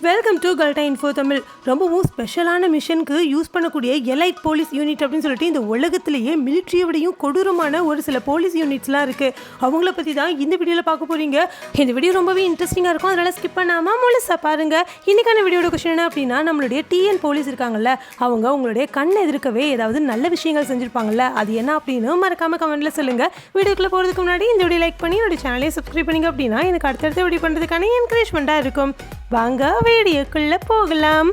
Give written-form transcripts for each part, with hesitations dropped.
Welcome to கல்டா info Tamil. ரொம்பவும் ஸ்பெஷலான மிஷனுக்கு யூஸ் பண்ணக்கூடிய எலைட் போலீஸ் யூனிட் அப்படின்னு சொல்லிட்டு இந்த உலகத்திலேயே மிலிட்ரியோடையும் கொடூரமான ஒரு சில போலீஸ் யூனிட்ஸ்லாம் இருக்குது. அவங்கள பற்றி தான் இந்த வீடியோவில் பார்க்க போகிறீங்க. இந்த வீடியோ ரொம்பவே இன்ட்ரெஸ்டிங்காக இருக்கும், அதனால் ஸ்கிப் பண்ணாமல் முழுசாக பாருங்கள். இன்றைக்கான வீடியோட கொஸ்டின் என்ன அப்படின்னா, நம்மளுடைய டிஎன் போலீஸ் இருக்காங்கல்ல, அவங்க உங்களுடைய கண் எதிர்க்கவே ஏதாவது நல்ல விஷயங்கள் செஞ்சுருப்பாங்கல்ல, அது என்ன அப்படின்னு மறக்காமல் கமெண்ட்டில் சொல்லுங்கள். வீடியோக்குள்ளே போகிறதுக்கு முன்னாடி இந்த வீடியோ லைக் பண்ணி என்னோட சேனலையும் சப்ஸ்கிரைப் பண்ணிங்க அப்படின்னா எனக்கு அடுத்தடுத்த வீடியோ பண்ணுறதுக்கான என்கரேஜ்மெண்ட்டாக இருக்கும். வாங்க வீடியோக்குள்ளே போகலாம்.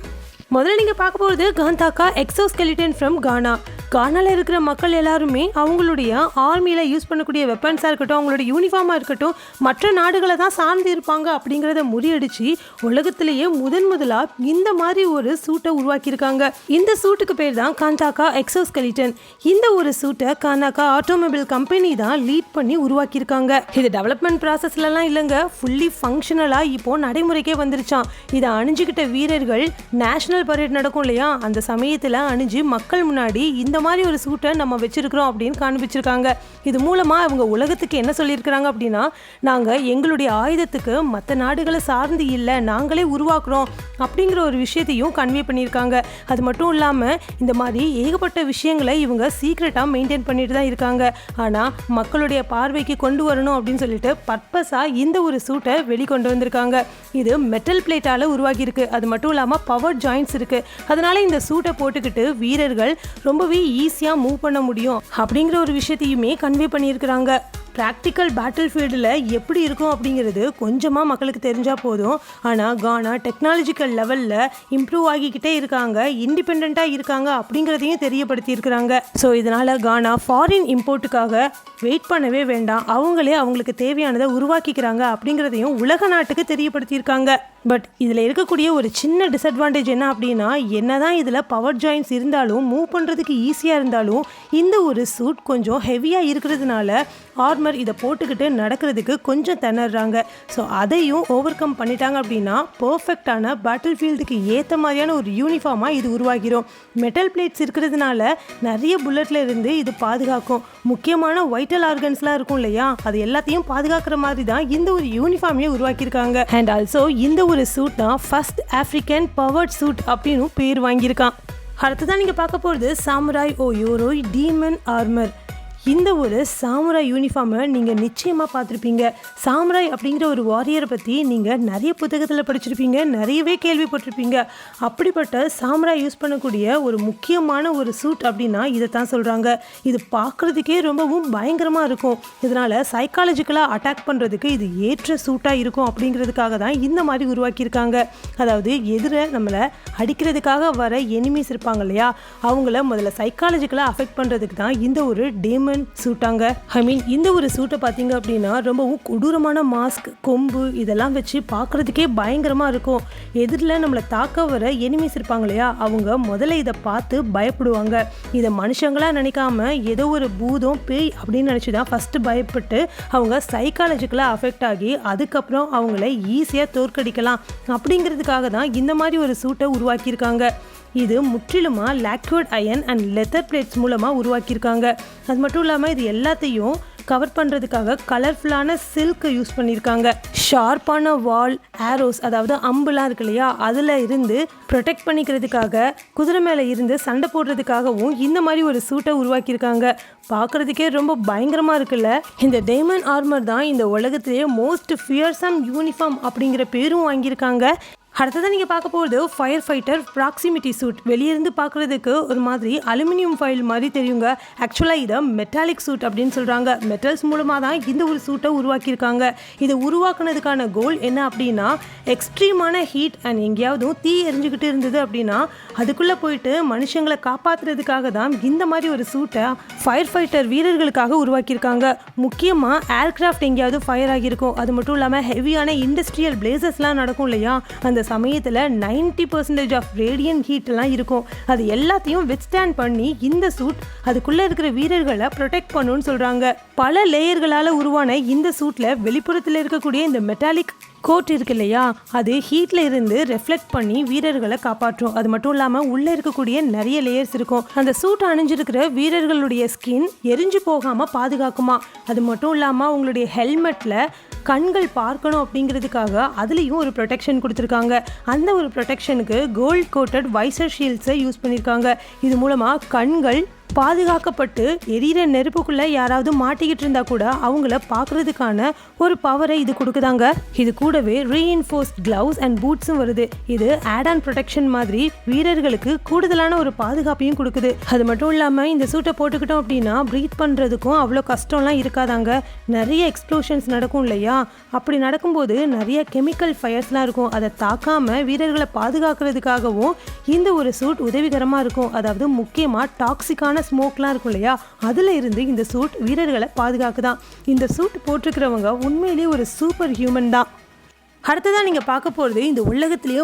முதல்ல நீங்கள் பார்க்க போகிறது காந்தாக்கா எக்ஸோஸ்கெலிட்டன் ஃப்ரம் கானா. கானாவில் இருக்கிற மக்கள் எல்லாருமே அவங்களுடைய ஆர்மியில் யூஸ் பண்ணக்கூடிய வெப்பன்ஸாக இருக்கட்டும், அவங்களோட யூனிஃபார்மாக இருக்கட்டும், மற்ற நாடுகளை தான் சார்ந்து இருப்பாங்க அப்படிங்கிறத முறியடிச்சு உலகத்திலேயே முதலாக இந்த மாதிரி ஒரு சூட்டை உருவாக்கியிருக்காங்க. இந்த சூட்டுக்கு பேர் தான் காந்தாக்கா எக்ஸோஸ்கெலிட்டன். இந்த ஒரு சூட்டை கானாக்கா ஆட்டோமொபைல் கம்பெனி தான் லீட் பண்ணி உருவாக்கியிருக்காங்க. இது டெவலப்மெண்ட் ப்ராசஸ்லாம் இல்லைங்க, ஃபுல்லி ஃபங்க்ஷனலாக இப்போது நடைமுறைக்கே வந்துருச்சான். இதை அணிஞ்சுக்கிட்ட வீரர்கள் நேஷனல் பரேட் நடக்கும் இல்லையா, அந்த சமயத்தில் அணிஞ்சு மக்கள் முன்னாடி இந்த மாதிரி ஒரு சூட்டை நம்ம வச்சிருக்கிறோம் அப்படின்னு காண்பிச்சிருக்காங்க. இது மூலமாக அவங்க உலகத்துக்கு என்ன சொல்லியிருக்கிறாங்க அப்படின்னா, நாங்கள் எங்களுடைய ஆயுதத்துக்கு மற்ற நாடுகளை சார்ந்து இல்லை, நாங்களே உருவாக்குறோம் அப்படிங்கிற ஒரு விஷயத்தையும் கன்வே பண்ணியிருக்காங்க. அது மட்டும் இல்லாமல் இந்த மாதிரி ஏகப்பட்ட விஷயங்களை இவங்க சீக்ரெட்டாக மெயின்டைன் பண்ணிட்டு தான் இருக்காங்க. ஆனால் மக்களுடைய பார்வைக்கு கொண்டு வரணும் அப்படின்னு சொல்லிட்டு பர்பஸாக இந்த ஒரு சூட்டை வெளிக்கொண்டு வந்திருக்காங்க. இது மெட்டல் பிளேட்டால் உருவாகியிருக்கு. அது மட்டும் இல்லாமல் பவர் ஜாயின்ட்ஸ் இருக்குது. அதனால இந்த சூட்டை போட்டுக்கிட்டு வீரர்கள் ரொம்பவே ஈஸியாக மூவ் பண்ண முடியும் அப்படிங்கிற ஒரு விஷயத்தையுமே கன்வே பண்ணியிருக்கிறாங்க. ப்ராக்டிக்கல் பேட்டில் ஃபீல்டில் எப்படி இருக்கும் அப்படிங்கிறது கொஞ்சமாக மக்களுக்கு தெரிஞ்சால் போதும். ஆனால் கானா டெக்னாலஜிக்கல் லெவலில் இம்ப்ரூவ் ஆகிக்கிட்டே இருக்காங்க, இண்டிபெண்ட்டாக இருக்காங்க அப்படிங்கிறதையும் தெரியப்படுத்தியிருக்கிறாங்க. ஸோ இதனால் கானா ஃபாரின் இம்போர்ட்டுக்காக வெயிட் பண்ணவே வேண்டாம், அவங்களே அவங்களுக்கு தேவையானதை உருவாக்கிக்கிறாங்க அப்படிங்கிறதையும் உலக நாட்டுக்கு தெரியப்படுத்தியிருக்காங்க. பட் இதில் இருக்கக்கூடிய ஒரு சின்ன டிஸ்அட்வான்டேஜ் என்ன அப்படின்னா, என்ன தான் இதில் பவர் ஜாயின்ட்ஸ் இருந்தாலும் மூவ் பண்ணுறதுக்கு ஈஸியாக இருந்தாலும் இந்த ஒரு சூட் கொஞ்சம் ஹெவியாக இருக்கிறதுனால ஆர்மர் இதை போட்டுக்கிட்டு நடக்கிறதுக்கு கொஞ்சம் திணறாங்க. ஸோ அதையும் ஓவர் கம் பண்ணிட்டாங்க அப்படின்னா பர்ஃபெக்டான பேட்டில் ஃபீல்டுக்கு ஏற்ற மாதிரியான ஒரு யூனிஃபார்மாக இது உருவாகிடும். மெட்டல் பிளேட்ஸ் இருக்கிறதுனால நிறைய புல்லட்டில் இருந்து இது பாதுகாக்கும். முக்கியமான வைட்டல் ஆர்கன்ஸ்லாம் இருக்கும் இல்லையா, அது எல்லாத்தையும் பாதுகாக்கிற மாதிரி தான் இந்த ஒரு யூனிஃபார்மையே உருவாக்கியிருக்காங்க. அண்ட் ஆல்சோ இந்த ஒரு சூட் தான் ஃபர்ஸ்ட் ஆஃப்ரிக்கன் பவர்ட் சூட் அப்படின்னு பேர் வாங்கியிருக்கான். அடுத்ததான் நீங்கள் பார்க்க போகிறது சாமுராய் ஓ யோரோய் டீமன் ஆர்மர். இந்த ஒரு சாமுராய் யூனிஃபார்மை நீங்கள் நிச்சயமாக பார்த்துருப்பீங்க. சாமுராய் அப்படிங்கிற ஒரு வாரியரை பற்றி நீங்கள் நிறைய புத்தகத்தில் படிச்சிருப்பீங்க, நிறையவே கேள்விப்பட்டிருப்பீங்க. அப்படிப்பட்ட சாமுராய் யூஸ் பண்ணக்கூடிய ஒரு முக்கியமான ஒரு சூட் அப்படின்னா இதை தான் சொல்கிறாங்க. இது பார்க்குறதுக்கே ரொம்பவும் பயங்கரமாக இருக்கும். இதனால் சைக்காலஜிக்கலாக அட்டாக் பண்ணுறதுக்கு இது ஏற்ற சூட்டாக இருக்கும் அப்படிங்கிறதுக்காக தான் இந்த மாதிரி உருவாக்கியிருக்காங்க. அதாவது எதிர நம்மளை அடிக்கிறதுக்காக வர எனிமீஸ் இருப்பாங்க இல்லையா, அவங்கள முதல்ல சைக்காலஜிக்கலாக அஃபெக்ட் பண்ணுறதுக்கு தான் இந்த ஒரு டேமன் சூட்டாங்க. இந்த ஒரு சூட்டை பார்த்தீங்க அப்படின்னா ரொம்பவும் கொடூரமான மாஸ்க், கொம்பு இதெல்லாம் வச்சு பார்க்குறதுக்கே பயங்கரமாக இருக்கும். எதிரில் நம்மளை தாக்க வர எனிமீஸ் இருப்பாங்க இல்லையா, அவங்க முதல்ல இதை பார்த்து பயப்படுவாங்க. இதை மனுஷங்களாக நினைக்காம ஏதோ ஒரு பூதம் பேய் அப்படின்னு நினச்சி தான் ஃபஸ்ட்டு பயப்பட்டு அவங்க சைக்காலஜிக்கலாக அஃபெக்ட் ஆகி அதுக்கப்புறம் அவங்கள ஈஸியாக தோற்கடிக்கலாம் அப்படிங்கிறதுக்காக தான் இந்த மாதிரி ஒரு சூட்டை உருவாக்கியிருக்காங்க. இது முற்றிலுமாக லாக்யூட் அயன் அண்ட் லெதர் பிளேட்ஸ் மூலமாக உருவாக்கியிருக்காங்க. அது மட்டும் இல்லாமல் இது எல்லாத்தையும் கவர் பண்ணுறதுக்காக கலர்ஃபுல்லான சில்க் யூஸ் பண்ணியிருக்காங்க. ஷார்ப்பான வால் ஆரோஸ், அதாவது அம்புலாம் இருக்கு இல்லையா, அதில் இருந்து ப்ரொடெக்ட் பண்ணிக்கிறதுக்காக குதிரை மேலே இருந்து சண்டை போடுறதுக்காகவும் இந்த மாதிரி ஒரு சூட்டை உருவாக்கியிருக்காங்க. பார்க்குறதுக்கே ரொம்ப பயங்கரமாக இருக்குல்ல. இந்த டேமன் ஆர்மர் தான் இந்த உலகத்திலேயே மோஸ்ட் ஃபியர்சம் யூனிஃபார்ம் அப்படிங்கிற பேரும் வாங்கியிருக்காங்க. அடுத்ததான் நீங்கள் பார்க்க போகிறது ஃபயர் ஃபைட்டர் ப்ராக்சிமிட்டி சூட். வெளியிருந்து பார்க்குறதுக்கு ஒரு மாதிரி அலுமினியம் ஃபைல் மாதிரி தெரியுங்க. ஆக்சுவலாக இதை மெட்டாலிக் சூட் அப்படின்னு சொல்கிறாங்க. மெட்டல்ஸ் மூலமாக தான் இந்த ஒரு சூட்டை உருவாக்கியிருக்காங்க. இதை உருவாக்குனதுக்கான கோல் என்ன அப்படின்னா, எக்ஸ்ட்ரீமான ஹீட் அண்ட் எங்கேயாவது தீ எரிஞ்சுக்கிட்டு இருந்தது அப்படின்னா அதுக்குள்ளே போயிட்டு மனுஷங்களை காப்பாற்றுறதுக்காக தான் இந்த மாதிரி ஒரு சூட்டை ஃபயர் ஃபைட்டர் வீரர்களுக்காக உருவாக்கியிருக்காங்க. முக்கியமாக ஏர்க்ராஃப்ட் எங்கேயாவது ஃபயர் ஆகியிருக்கும், அது மட்டும் இல்லாமல் ஹெவியான இண்டஸ்ட்ரியல் பிளேசஸ்லாம் நடக்கும் இல்லையா, அந்த சமயத்தில் 90% ஆஃப் ரேடியன் ஹீட்லாம் இருக்கும். அது எல்லாத்தையும் வித்ஸ்டாண்ட் பண்ணி இந்த சூட் அதுக்குள்ளே இருக்கிற வீரர்களை ப்ரொடெக்ட் பண்ணுன்னு சொல்கிறாங்க. பல லேயர்களால் உருவான இந்த சூட்டில் வெளிப்புறத்தில் இருக்கக்கூடிய இந்த மெட்டாலிக் கோட் இருக்கு இல்லையா, அது ஹீட்டில் இருந்து ரெஃப்ளெக்ட் பண்ணி வீரர்களை காப்பாற்றும். அது மட்டும் இல்லாமல் உள்ளே இருக்கக்கூடிய நிறைய லேயர்ஸ் இருக்கும். அந்த சூட் அணிஞ்சிருக்கிற வீரர்களுடைய ஸ்கின் எரிஞ்சு போகாமல் பாதுகாக்குமா. அது மட்டும் இல்லாமல் உங்களுடைய ஹெல்மெட்டில் கண்கள் பார்க்கணும் அப்படிங்கிறதுக்காக அதுலேயும் ஒரு ப்ரொடெக்ஷன் கொடுத்துருக்காங்க. அந்த ஒரு ப்ரொடெக்ஷனுக்கு கோல்ட் கோட்டட் வைசர் ஷீல்ட்ஸை யூஸ் பண்ணியிருக்காங்க. இது மூலமாக கண்கள் பாதுகாக்கப்பட்டு எரியிற நெருப்புக்குள்ளே யாராவது மாட்டிக்கிட்டு இருந்தா கூட அவங்கள பார்க்குறதுக்கான ஒரு பவரை இது கொடுக்குதாங்க. இது கூடவே ரீஇன்ஃபோர்ஸ்ட் க்ளவுஸ் அண்ட் பூட்ஸும் வருது. இது ஆட் ஆன் ப்ரொடெக்ஷன் மாதிரி வீரர்களுக்கு கூடுதலான ஒரு பாதுகாப்பையும் கொடுக்குது. அது மட்டும் இல்லாமல் இந்த சூட்டை போட்டுக்கிட்டோம் அப்படின்னா ப்ரீத் பண்ணுறதுக்கும் அவ்வளோ கஷ்டம்லாம் இருக்காதாங்க. நிறைய எக்ஸ்ப்ளோஷன்ஸ் நடக்கும் இல்லையா, அப்படி நடக்கும்போது நிறைய கெமிக்கல் ஃபயர்ஸ்லாம் இருக்கும். அதை தாக்காமல் வீரர்களை பாதுகாக்கிறதுக்காகவும் இந்த ஒரு சூட் உதவிகரமாக இருக்கும். அதாவது முக்கியமாக டாக்ஸிக்கான ஸ்மோக்லாம் இருக்கும் இல்லையா, அதில் இருந்து இந்த சூட் வீரர்களை பாதுகாக்குதான். இந்த சூட் போட்டிருக்கிறவங்க உண்மையிலேயே ஒரு சூப்பர் ஹியூமன் தான். அடுத்ததான் நீங்கள் பார்க்க போகிறது இந்த உலகத்திலேயே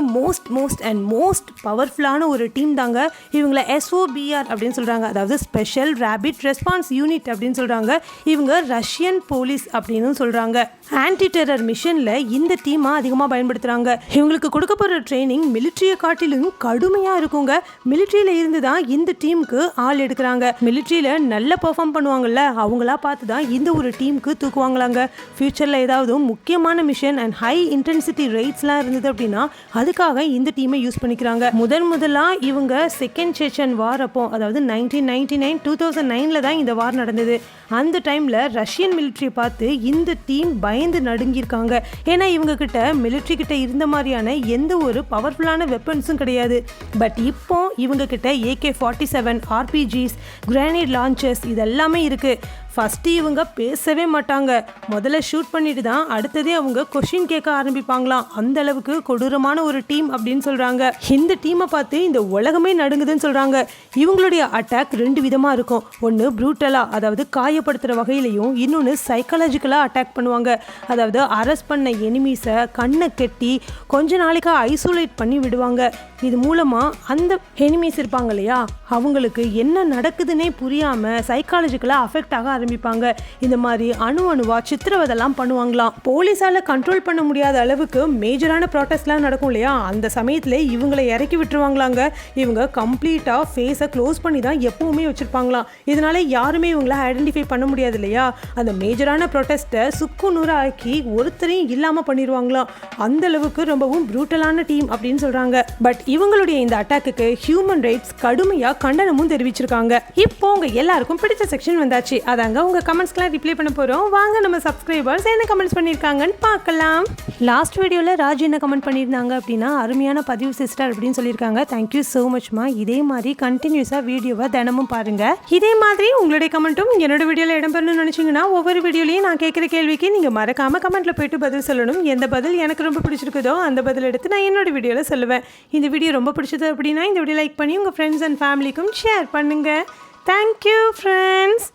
மோஸ்ட் பவர்ஃபுல்லான ஒரு டீம் தாங்க. இவங்களை SOBR அப்படின்னு சொல்கிறாங்க, அதாவது ஸ்பெஷல் ரேபிட் ரெஸ்பான்ஸ் யூனிட் அப்படின்னு சொல்கிறாங்க. இவங்க ரஷ்யன் போலீஸ் அப்படின்னு சொல்கிறாங்க. ஆன்டி டெரர் மிஷனில் இந்த டீமை அதிகமாக பயன்படுத்துகிறாங்க. இவங்களுக்கு கொடுக்கப்படுற ட்ரைனிங் மிலிட்ரியை காட்டிலும் கடுமையாக இருக்குங்க. மிலிட்ரியில் இருந்து தான் இந்த டீமுக்கு ஆள் எடுக்கிறாங்க. மிலிட்ரியில் நல்ல பெர்ஃபார்ம் பண்ணுவாங்கல்ல, அவங்களா பார்த்து தான் இந்த ஒரு டீமுக்கு தூக்குவாங்களாங்க. ஃப்யூச்சரில் ஏதாவது முக்கியமான மிஷன் அண்ட் ஹை இன்டென்சிட்டி ரேட்ஸ்லாம் இருந்தது அப்படின்னா அதுக்காக இந்த டீமை யூஸ் பண்ணிக்கிறாங்க. முதலாக இவங்க செகண்ட் செச்சன் வார் அப்போ, அதாவது 1999 தான் இந்த வார் நடந்தது. அந்த டைமில் ரஷ்யன் மிலிட்ரியை பார்த்து இந்த டீம் பயந்து நடுங்கியிருக்காங்க. ஏன்னா இவங்க கிட்ட மிலிட்ரி கிட்ட இருந்த மாதிரியான எந்த ஒரு பவர்ஃபுல்லான வெப்பன்ஸும் கிடையாது. பட் இப்போ இவங்க கிட்ட AK-47, RPGs, கிரானைட் லான்ச்சர்ஸ் இதெல்லாமே இருக்குது. ஃபஸ்ட்டு இவங்க பேசவே மாட்டாங்க. முதல்ல ஷூட் பண்ணிட்டு தான் அடுத்ததே அவங்க கொஷின் கேட்க ஆரம்பிப்பாங்களாம். அந்த அளவுக்கு கொடூரமான ஒரு டீம் அப்படின்னு சொல்கிறாங்க. இந்த டீமை பார்த்து இந்த உலகமே நடுங்குதுன்னு சொல்கிறாங்க. இவங்களுடைய அட்டாக் 2 விதமாக இருக்கும். ஒன்று ப்ரூட்டலாக, அதாவது காயப்படுத்துகிற வகையிலையும், இன்னொன்று சைக்காலஜிக்கலாக அட்டாக் பண்ணுவாங்க. அதாவது அரெஸ்ட் பண்ண எனிமீஸை கண்ணை கெட்டி கொஞ்ச நாளைக்கு ஐசோலேட் பண்ணி விடுவாங்க. இது மூலமாக அந்த எனிமீஸ் இருப்பாங்க இல்லையா, அவங்களுக்கு என்ன நடக்குதுன்னே புரியாமல் சைக்காலஜிக்கலாக அஃபெக்ட் ஆக ஆரம்பிப்பாங்க. இந்த மாதிரி அணுவா சித்திரவதெல்லாம் பண்ணுவாங்களாம். போலீஸால கண்ட்ரோல் பண்ண முடியாத அளவுக்கு மேஜரான ப்ராட்டஸ்ட்லாம் நடக்கும் இல்லையா, அந்த சமயத்தில் இவங்களை இறக்கி விட்டுருவாங்களாங்க. இவங்க கம்ப்ளீட்டாக ஃபேஸை க்ளோஸ் பண்ணி தான் எப்பவுமே வச்சுருப்பாங்களாம். இதனால யாருமே இவங்களை ஐடென்டிஃபை பண்ண முடியாது இல்லையா. அந்த மேஜரான ப்ரொட்டஸ்ட்டை சுக்கு நூறு ஆக்கி ஒருத்தரையும் இல்லாமல் பண்ணிடுவாங்களாம். அந்த அளவுக்கு ரொம்பவும் ப்ரூட்டலான டீம் அப்படின்னு சொல்கிறாங்க. பட் இவங்களுடைய இந்த அட்டாக்குக்கு ஹியூமன் ரைட்ஸ் கடுமையாக கண்டனமும் தெரிவிச்சிருக்காங்க. இப்போ உங்க எல்லாருக்கும் பிடிச்ச செக்ஷன் வந்தாச்சு. அதாங்க உங்க கமெண்ட்ஸ்க்குலாம் ரிப்ளை பண்ண போறோம். வாங்க நம்ம சப்ஸ்கிரைபர்ஸ் என்ன கமெண்ட்ஸ் பண்ணியிருக்காங்கன்னு பார்க்கலாம். லாஸ்ட் வீடியோவில் ராஜ் என்ன கமெண்ட் பண்ணியிருந்தாங்க அப்படின்னா, அருமையான பதிவு சிஸ்டர் அப்படின்னு சொல்லியிருக்காங்க. தேங்க்யூ ஸோ மச்மா. இதே மாதிரி கண்டினியூஸாக வீடியோவை தினமும் பாருங்க. இதே மாதிரி உங்களுடைய கமெண்ட்டும் என்னோட வீடியோவில் இடம்பெறணும்னு நினச்சிங்கன்னா ஒவ்வொரு வீடியோலையும் நான் கேட்குற கேள்விக்கு நீங்கள் மறக்காமல் கமெண்ட்டில் போயிட்டு பதில் சொல்லணும். எந்த பதில் எனக்கு ரொம்ப பிடிச்சிருக்குதோ அந்த பதில் எடுத்து நான் என்னோட வீடியோவில் சொல்லுவேன். இந்த வீடியோ ரொம்ப பிடிச்சது அப்படின்னா இந்த வீடியோ லைக் பண்ணி உங்கள் ஃப்ரெண்ட்ஸ் அண்ட் ஃபேமிலிக்கும் ஷேர் பண்ணுங்கள். Thank you friends.